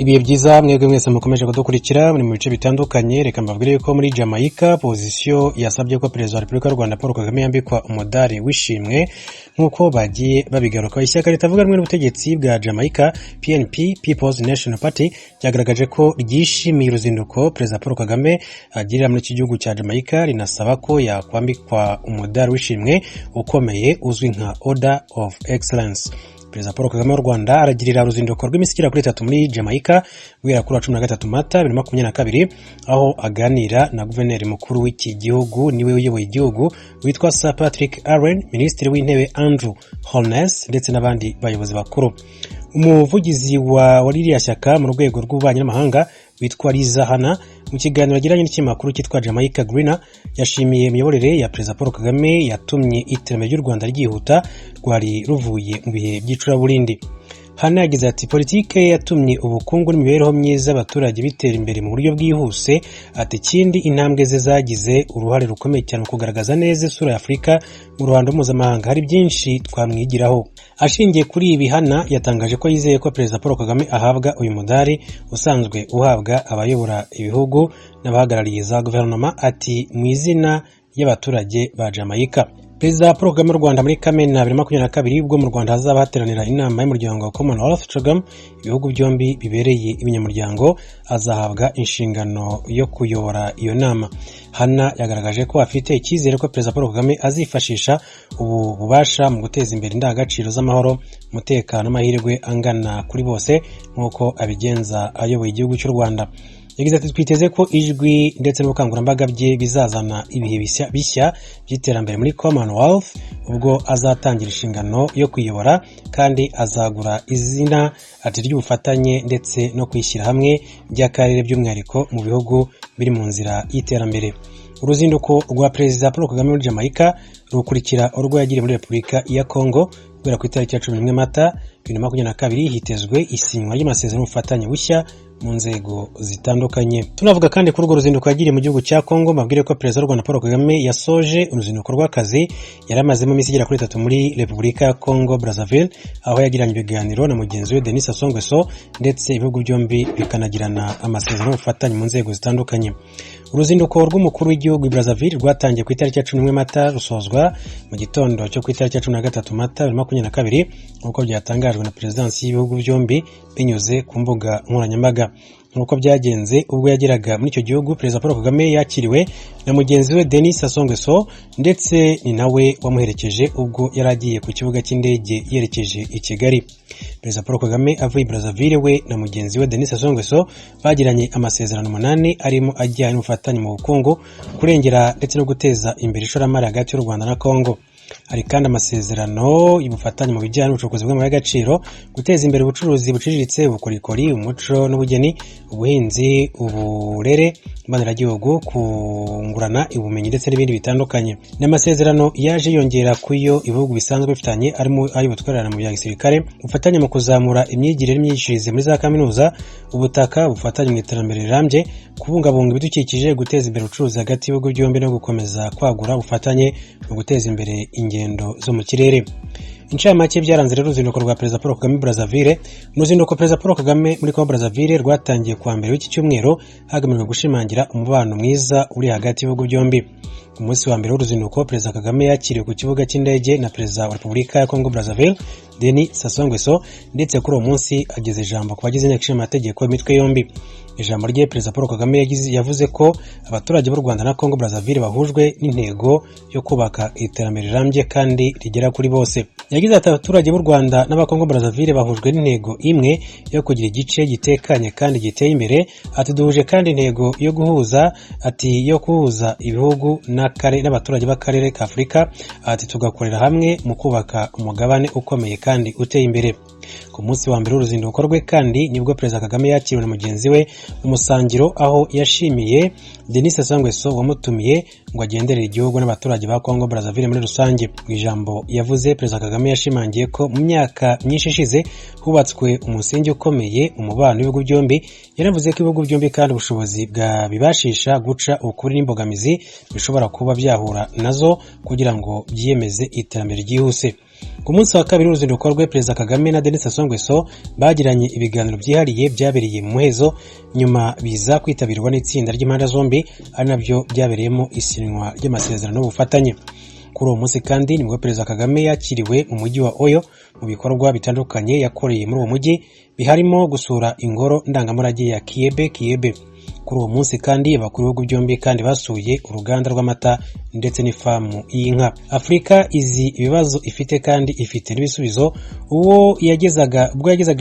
Ibihe byiza mwebwe mwese mukomeje kudukurikira muri mu bice bitandukanye. Reka mbabwire yuko muri Jamaica position yasabye ko Perezida wa Repubulika y'u Rwanda Paul Kagame yambikwa umudari w'ishimwe nk'uko bagiye babigaruka. Ishyaka ritavuga rumwe n'ubutegetsi bwa Jamaica PNP, People's National Party, ryagaragaje ko ryishimiye uruzinduko Perezida Paul Kagame agirira muri iki gihugu cya Jamaica, rinasaba ko yakwambikwa umudari w'ishimwe ukomeye uzwi nka Order of Excellence. Perezida Paul Kagame w'u Rwanda aragirira uruzinduko rw'iminsi igera kuri 3 muri Jamaica guhera kuri 13 Mata 2022, aho aganira na guverineri mukuru w'iki gihugu niwe uyoboye igihugu witwa Sir Patrick Allen, Minisitiri w'Intebe Andrew Holness ndetse n'abandi bayobozi bakuru. Umuvugizi wa ririya shyaka mu rwego rw'ububanyi n'amahanga witwa Liza Hana, mu kiganiro yagiranye n'ikinyamakuru cyitwa Jamaica Greener, yashimiye imiyoborere ya Perezida Paul Kagame yatumye iterambere ry'u Rwanda ryihuta rwari ruvuye mu bihe by'icuraburindi. Hana yagize ati politike yatumye ubukungu n'imibereho myiza abaturage bitera imbere mu buryo bwihuse. Ati ikindi intambwe ze zagize uruhare rukomeye cyane mu kugaragaza neza isura ya Afurika mu ruhando mpuzamahanga. Hari byinshi twamwigiraho. Ashingiye kuri ibi, Hana yatangaje ko yizeye ko Perezida Paul Kagame ahabwa uyu mudari usanzwe uhabwa abayobora ibihugu n'abahagarariye za guverinoma, ati mu izina y'abaturage ba Jamaica. Perezida Paul Kagame w'u Rwanda muri Kamena 2022, ubwo mu Rwanda hazaba hateranira inama y'umuryango wa Commonwealth Program, ibihugu byombi bibereye ibinyamuryango, azahabwa inshingano yo kuyobora iyo nama. Hana yagaragaje ko afite icyizere ko Perezida Paul Kagame azifashisha ubu bubasha mu guteza imbere indangagaciro z'amahoro, umutekano n'amahirwe angana kuri bose nk'uko abigenza ayoboye igihugu cy'u Rwanda. Yagize ati twiteze ko ijwi ndetse n'ubukangurambaga bye bizazana ibihe bishya by'iterambere muri Commonwealth ubwo azatangira inshingano yo kuyobora, kandi azagura izina ati ry'ubufatanye ndetse no kwishyira hamwe by'akarere by'umwihariko mu bihugu biri mu nzira y'iterambere. Uruzinduko rwa Perezida Paul Kagame muri Jamaica rukurikira urwo yagiriye muri Repubulika ya Congo guhera ku itariki ya 11 Mata 2022. Hitezwe isinywa ry'amasezerano y'ubufatanye bushya mu nzego zitandukanye. Tunavuga kandi kuri urwo ruzinduko yagiriye mu gihugu cya Congo, mabwire ko Perezida w'u Rwanda Paul Kagame yasoje uruzinduko rw'akazi yaramazemo iminsi igera kuri 3 muri Repubulika ya Congo Brazzaville, aho yagiranye ibiganiro na mugenzi we Denis Sassou Nguesso, ndetse ibihugu byombi bikanagirana amasezerano y'ubufatanye mu nzego zitandukanye. Uruzinduko rw'umukuru w'igihugu i Brazzaville rwatangiye ku itariki ya 11 Mata rusozwa mu gitondo cyo ku itariki ya 13 Mata 2022, nk'uko byatangajwe na Perezidansi y'ibihugu byombi binyuze ku mbuga nkoranyambaga. Nk'uko byagenze ubwo yageraga muri icyo gihugu, Perezida Paul Kagame yakiriwe na mugenzi we Denis Sassou Nguesso, ndetse ni nawe wamuherekeje ubwo yaragiye ku kibuga cy'indege yerekeje i Kigali. Perezida Paul Kagame avuye i Brazzaville we na mugenzi we Denis Sassou Nguesso bagiranye amasezerano 8 arimo ajyanye n'ubufatanye mu bukungu, kurengera ndetse no guteza imbere ishoramari hagati y'u Rwanda na Congo. Hari kandi amasezerano y'ubufatanye mu bijyanye n'ubucukuzi bw'amabuye y'agaciro, guteza imbere ubucuruzi buciriritse, ubukorikori, umuco n'ubugeni, ubuhinzi, uburere mboneragihugu, kungurana ubumenyi ndetse n'ibindi bitandukanye. N'amasezerano yaje yongera kuyo ibihugu bisanzwe bifitanye arimo ay'ubutwererane mu bya gisirikare, ubufatanye mu kuzamura imyigire n'imyigishirize muri za kaminuza, ubutaka, ubufatanye mu iterambere rirambye, kubungabunga ibidukikije, guteza imbere ubucuruzi hagati y'ibihugu byombi no gukomeza kwagura ubufatanye mu guteza imbere ingendo zo mu kirere. Incamake byaranze rero uruzinduko rwa Perezida Paul Kagame Brazzaville. Uruzinduko Perezida Paul Kagame muri Congo Brazzaville rwatangiye kuwa mbere w'iki cyumweru hagamijwe gushimangira umubano mwiza uri hagati y'ibihugu byombi. Ku munsi wa mbere w'uruzinduko, Perezida Kagame yakiriwe ku kibuga cy'indege na Perezida wa Repubulika ya Congo Brazzaville Denis Sassou Nguesso, ndetse kuri uwo munsi ageze ijambo ku bagize inteko ishinga amategeko imitwe yombi. Ijambo rye Perezida Paul Kagame yavuze ko abaturage b'u Rwanda na Congo Brazzaville bahujwe n'intego yo kubaka iterambere rirambye kandi rigera kuri bose. Yagize ati abaturage b'u Rwanda n'aba-Congo Brazzaville bahujwe n'intego imwe yo kugira igice gitekanye kandi giteye imbere. Ati duhuje kandi intego yo guhuza ibihugu n'abaturage b'akarere ka Afurika. Ati tugakorera hamwe mu kubaka umugabane ukomeye kandi uteye imbere. Ku munsi wa mbere w'uruzinduko rwe kandi nibwo Perezida Kagame yakiriwe na mugenzi we umusangiro, aho yashimiye Denis Sassou Nguesso wamutumiye ngo agenderere igihugu n'abaturage ba Congo Brazzaville muri rusange. Mu ijambo yavuze, Perezida Kagame yashimangiye ko mu myaka myinshi ishize hubatswe umusingi ukomeye umubano w'ibihugu byombi. Yanavuze ko ibihugu byombi kandi ubushobozi bwabibashisha guca ukuri n'imbogamizi bishobora kuba byahura nazo kugira ngo byiyemeze iterambere ryihuse. Ku munsi wa kabiri w'uruzinduko rwe, Perezida Kagame na Denis Sassou Nguesso bagiranye ibiganiro byihariye byabereye mu muhezo, nyuma biza kwitabirwa n'itsinda ry'impande zombi, ari nabyo byabereyemo isinywa ry'amasezerano y'ubufatanye. Kuri uwo munsi kandi nibwo Perezida Kagame yakiriwe mu mujyi wa Oyo mu bikorwa bitandukanye yakoreye muri uwo mujyi, biharimo gusura ingoro ndangamurage ya Kiebe. Kuri uwo munsi kandi abakuru b'ibihugu byombi kandi basuye uruganda rw'amata ndetse n'ifamu y'inka. Afurika izi ibibazo ifite kandi ifite n'ibisubizo. Ubwo yagezaga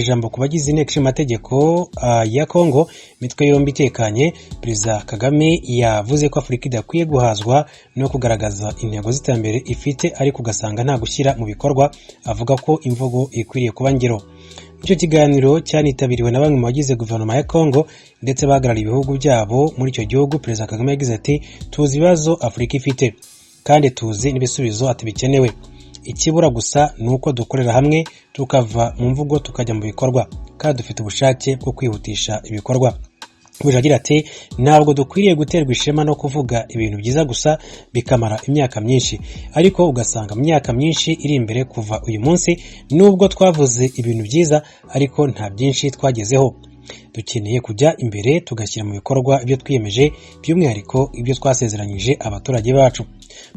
ijambo ku bagize inteko ishinga amategeko ya Kongo, imitwe yombi itekanye, Perezida Kagame yavuze ko Afurika idakwiye guhazwa no kugaragaza intego z'iterambere ifite ariko ugasanga nta gushyira mu bikorwa. Avuga ko imvugo ikwiriye kuba ngiro. Icyo kiganiro cyanitabiriwe na bamwe mu bagize guverinoma ya Kongo ndetse bahagarariye ibihugu byabo muri icyo gihugu. Perezida Kagame yagize ati, tuzi ibibazo Afurika ifite kandi tuzi n'ibisubizo ati bikenewe. Ikibura gusa ni uko dukorera hamwe tukava mu mvugo tukajya mu bikorwa, kandi dufite ubushake bwo kwihutisha ibikorwa. Agira ati, ntabwo dukwiriye guterwa ishema no kuvuga ibintu byiza gusa bikamara imyaka myinshi, ariko ugasanga mu myaka myinshi iri imbere kuva uyu munsi nubwo twavuze ibintu byiza ariko nta byinshi twagezeho. Dukeneye kujya imbere tugashyira mu bikorwa ibyo twiyemeje, by'umwihariko ibyo twasezeranyije abaturage bacu.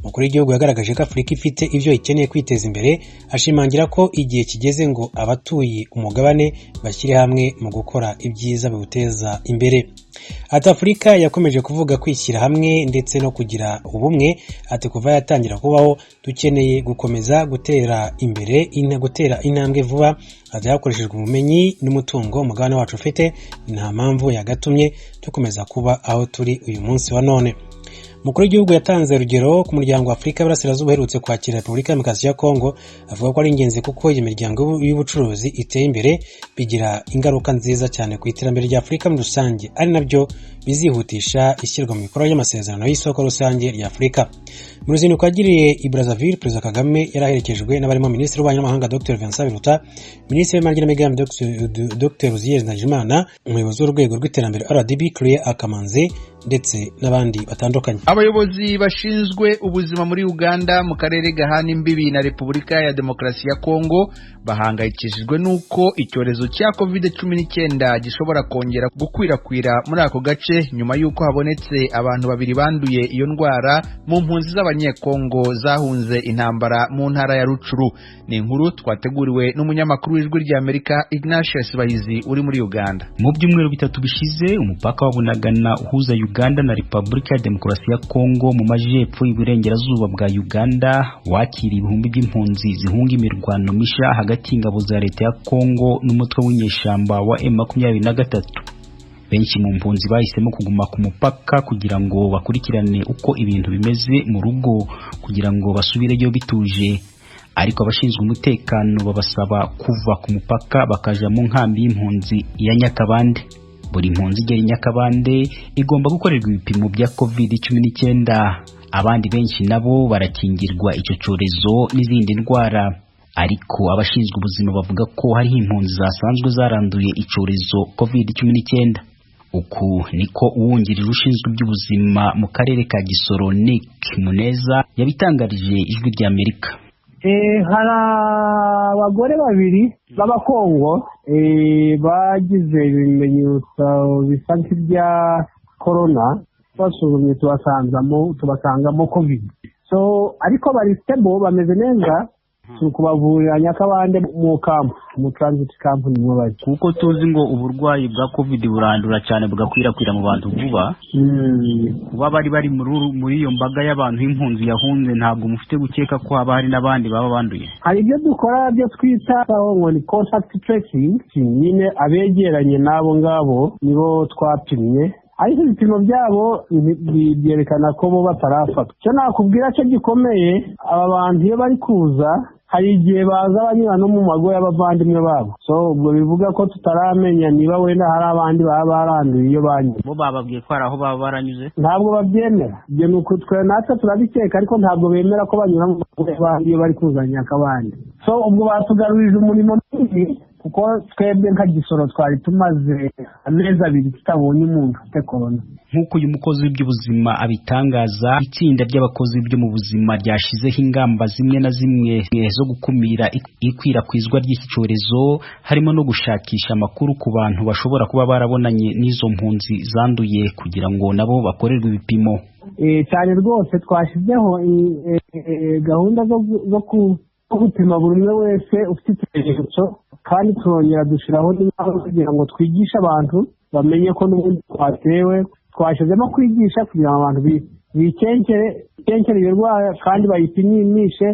Umukuru w'igihugu yagaragaje ko Afurika ifite ibyo ikeneye kwiteza imbere, ashimangira ko igihe kigeze ngo abatuye umugabane bashyire hamwe mu gukora ibyiza biwuteza imbere. Ati Afurika yakomeje kuvuga kwishyira hamwe ndetse no kugira ubumwe. Ati kuva yatangira kubaho dukeneye gukomeza gutera intambwe vuba. Ati hakoreshejwe ubumenyi n'umutungo umugabane wacu ufite, nta mpamvu yagatumye dukomeza kuba aho turi uyu munsi wa none. Umukuru w'igihugu yatanze urugero ku muryango wa Afurika y'Iburasirazuba uherutse kwakira Repubulika ya Demokarasi ya Kongo. Avuga ko ari ingenzi kuko iyi miryango y'ubucuruzi iteye imbere, bigira ingaruka nziza cyane ku iterambere rya Afurika muri rusange, ari nabyo bizihutisha ishyirwa mu bikorwa ry'amasezerano y'isoko rusange rya Afurika. Mu ruzinduko yagiriye i Brazzaville, Perezida Kagame yaraherekejwe n'abarimo Minisitiri w'Ububanyi n'Amahanga Dr Vincent Biruta, Minisitiri w'Imari n'Imigambi Dr Uzziel Ndagijimana, umuyobozi w'urwego rw'iterambere RDB Claire Akamanzi ndetse n'abandi batandukanye. Abayobozi bashinzwe ubuzima muri Uganda mu karere gahana imbibi na Repubulika ya Demokarasi ya Kongo bahangayikishijwe nuko icyorezo cya COVID-19 gishobora kongera gukwirakwira muri ako gace nyuma yuko habonetse abantu babiri banduye iyo ndwara mu mpunzi z'abanyekongo zahunze intambara mu ntara ya Rutshuru. Ni inkuru twateguriwe n'umunyamakuru w'ijwi ry'Amerika Ignatius Bahizi uri muri Uganda. Mu byumweru bitatu bishize, umupaka wa Bunagana uhuza Uganda na Repubulika ya Demokarasi ya Kongo mu majyepfo y'uburengerazuba bwa Uganda wakiriye ibihumbi by'impunzi zihunga imirwano misha hagati y'ingabo za leta ya Kongo n'umutwe w'inyeshyamba wa M23. Benshi mu mpunzi bahisemo kuguma ku mupaka kugira ngo bakurikirane uko ibintu bimeze mu rugo kugira ngo basubireyo bituje, ariko abashinzwe umutekano babasaba kuva ku mupaka bakaja mu nkambi y'impunzi ya Nyakabande. Buri mpunzi igera Nyakabande igomba gukorerwa ibipimo bya COVID-19. Abandi benshi nabo barakingirwa icyo cyorezo n'izindi ndwara, ariko abashinzwe ubuzima bavuga ko hari impunzi zasanzwe zaranduye icyorezo COVID-19. Uku niko uwungirije ushinzwe iby'ubuzima mu karere ka Gisoro Nick Muneza yabitangarije ijwi ry'Amerika. Hari abagore babiri b'abakongo bagize ibimenyetso bisa nk'ibya corona, basuzumye tubasangamo covid. So ariko bari stable, bameze neza, kubavurira Nyakabande mu transit camp nimwe bari. Kuko tuzi ngo uburwayi bwa covid burandura cyane bugakwirakwira mu bantu vuba. Kuba bari muri iyo mbaga y'abantu impunzi yahunze, ntabwo mufite gukeka ko haba hari n'abandi baba banduye? Hari ibyo dukora byo twita ngo ni contact tracing, nyine abegeranye nabo ngabo nibo twapimye, ariko ibipimo byabo byerekana ko bo batarafatwa. Cyo nakubwira cyo gikomeye, aba bantu iyo bari kuza hari igihe baza banyura no mu mago y'abavandimwe babo. So ubwo bivuga ko tutaramenya niba wenda hari abandi baba baranduye iyo banyuze. Bo bababwiye ko hari aho baba baranyuze? Ntabwo babyemera. Ibyo nuko twe natwe turabikeka, ariko ntabwo bemera ko banyura mu mago y'abandi iyo bari kuzanya akabandi. So ubwo batugarurije umurimo munini kuko twebwe nka Gisoro twari tumaze amezi 2 tutabonye umuntu ufite corona. Nk'uko uyu mukozi w'iby'ubuzima abitangaza, itsinda ry'abakozi byo mu buzima ryashizeho ingamba zimwe na zimwe zo gukumira ikwirakwizwa ry'iki cyorezo, harimo no gushakisha amakuru ku bantu bashobora kuba barabonanye n'izo mpunzi zanduye kugira ngo nabo bakorerwe ibipimo. Cyane rwose twashizeho gahunda zo gupima buri umwe wese ufite ikimenyetso, kandi turongera dushiraho n'inama kugira ngo twigishe abantu bamenye ko n'ubundi twatewe. Twashizemo kwigisha kugira ngo abantu bikenkere iyo ndwara kandi bayipimishe